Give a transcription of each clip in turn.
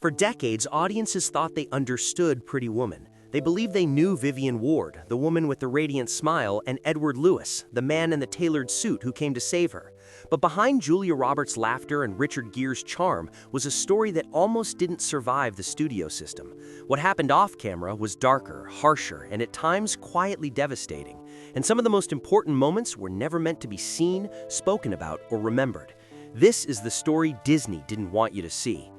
For decades, audiences thought they understood Pretty Woman. They believed they knew Vivian Ward, the woman with the radiant smile, and Edward Lewis, the man in the tailored suit who came to save her. But behind Julia Roberts' laughter and Richard Gere's charm was a story that almost didn't survive the studio system. What happened off-camera was darker, harsher, and at times quietly devastating. And some of the most important moments were never meant to be seen, spoken about, or remembered. This is the story Disney didn't want you to see.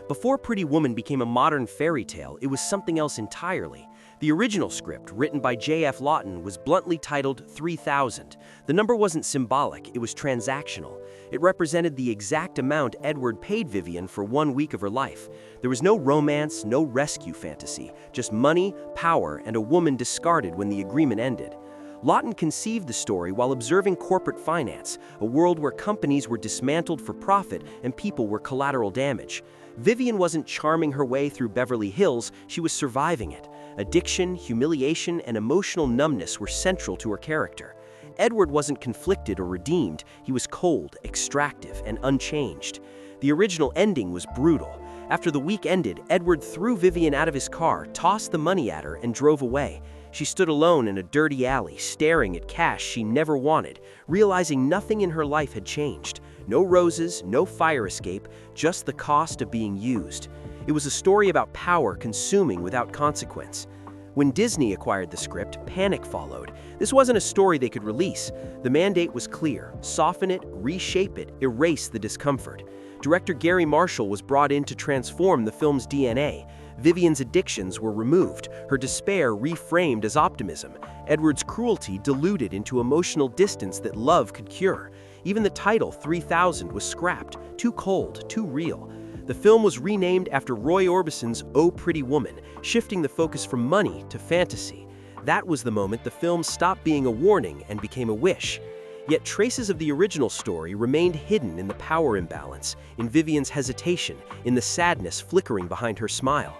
Before Pretty Woman became a modern fairy tale, it was something else entirely. The original script, written by J.F. Lawton, was bluntly titled 3000. The number wasn't symbolic, it was transactional. It represented the exact amount Edward paid Vivian for 1 week of her life. There was no romance, no rescue fantasy, just money, power, and a woman discarded when the agreement ended. Lawton conceived the story while observing corporate finance, a world where companies were dismantled for profit and people were collateral damage. Vivian wasn't charming her way through Beverly Hills, she was surviving it. Addiction, humiliation, and emotional numbness were central to her character. Edward wasn't conflicted or redeemed, he was cold, extractive, and unchanged. The original ending was brutal. After the week ended, Edward threw Vivian out of his car, tossed the money at her, and drove away. She stood alone in a dirty alley, staring at cash she never wanted, realizing nothing in her life had changed. No roses, no fire escape, just the cost of being used. It was a story about power consuming without consequence. When Disney acquired the script, panic followed. This wasn't a story they could release. The mandate was clear: soften it, reshape it, erase the discomfort. Director Gary Marshall was brought in to transform the film's DNA. Vivian's addictions were removed, her despair reframed as optimism, Edward's cruelty diluted into emotional distance that love could cure. Even the title, 3000, was scrapped, too cold, too real. The film was renamed after Roy Orbison's Oh, Pretty Woman, shifting the focus from money to fantasy. That was the moment the film stopped being a warning and became a wish. Yet traces of the original story remained hidden in the power imbalance, in Vivian's hesitation, in the sadness flickering behind her smile.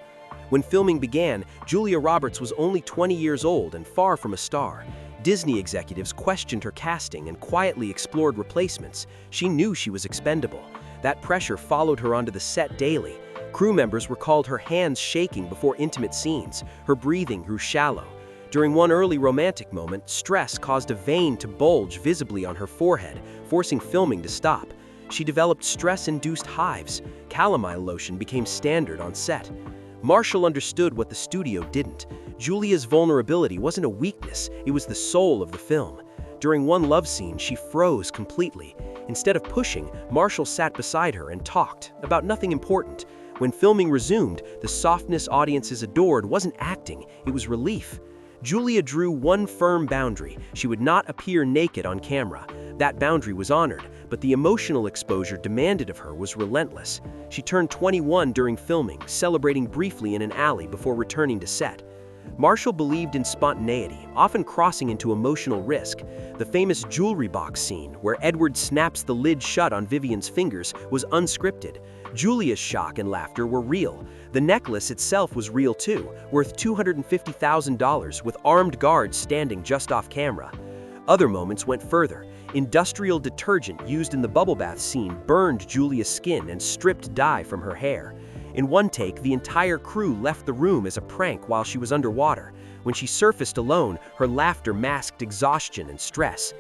When filming began, Julia Roberts was only 20 years old and far from a star. Disney executives questioned her casting and quietly explored replacements. She knew she was expendable. That pressure followed her onto the set daily. Crew members recalled her hands shaking before intimate scenes. Her breathing grew shallow. During one early romantic moment, stress caused a vein to bulge visibly on her forehead, forcing filming to stop. She developed stress-induced hives. Calamine lotion became standard on set. Marshall understood what the studio didn't. Julia's vulnerability wasn't a weakness, it was the soul of the film. During one love scene, she froze completely. Instead of pushing, Marshall sat beside her and talked about nothing important. When filming resumed, the softness audiences adored wasn't acting, it was relief. Julia drew one firm boundary: she would not appear naked on camera. That boundary was honored, but the emotional exposure demanded of her was relentless. She turned 21 during filming, celebrating briefly in an alley before returning to set. Marshall believed in spontaneity, often crossing into emotional risk. The famous jewelry box scene, where Edward snaps the lid shut on Vivian's fingers, was unscripted. Julia's shock and laughter were real. The necklace itself was real too, worth $250,000, with armed guards standing just off camera. Other moments went further. Industrial detergent used in the bubble bath scene burned Julia's skin and stripped dye from her hair. In one take, the entire crew left the room as a prank while she was underwater. When she surfaced alone, her laughter masked exhaustion and stress.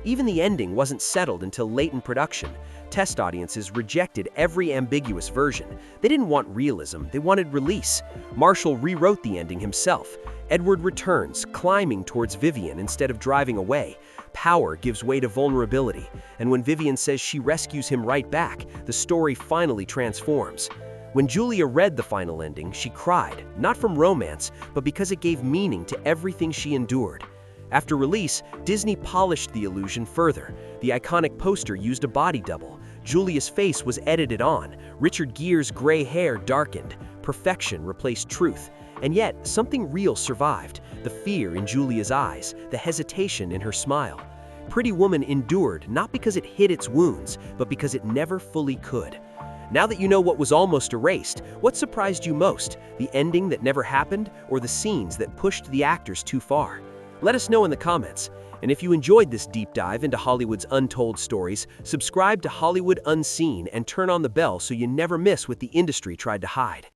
Even the ending wasn't settled until late in production. Test audiences rejected every ambiguous version. They didn't want realism, they wanted release. Marshall rewrote the ending himself. Edward returns, climbing towards Vivian instead of driving away. Power gives way to vulnerability, and when Vivian says she rescues him right back, the story finally transforms. When Julia read the final ending, she cried, not from romance, but because it gave meaning to everything she endured. After release, Disney polished the illusion further. The iconic poster used a body double. Julia's face was edited on. Richard Gere's gray hair darkened. Perfection replaced truth. And yet, something real survived. The fear in Julia's eyes, the hesitation in her smile. Pretty Woman endured not because it hid its wounds, but because it never fully could. Now that you know what was almost erased, what surprised you most? The ending that never happened, or the scenes that pushed the actors too far? Let us know in the comments. And if you enjoyed this deep dive into Hollywood's untold stories, subscribe to Hollywood Unseen and turn on the bell so you never miss what the industry tried to hide.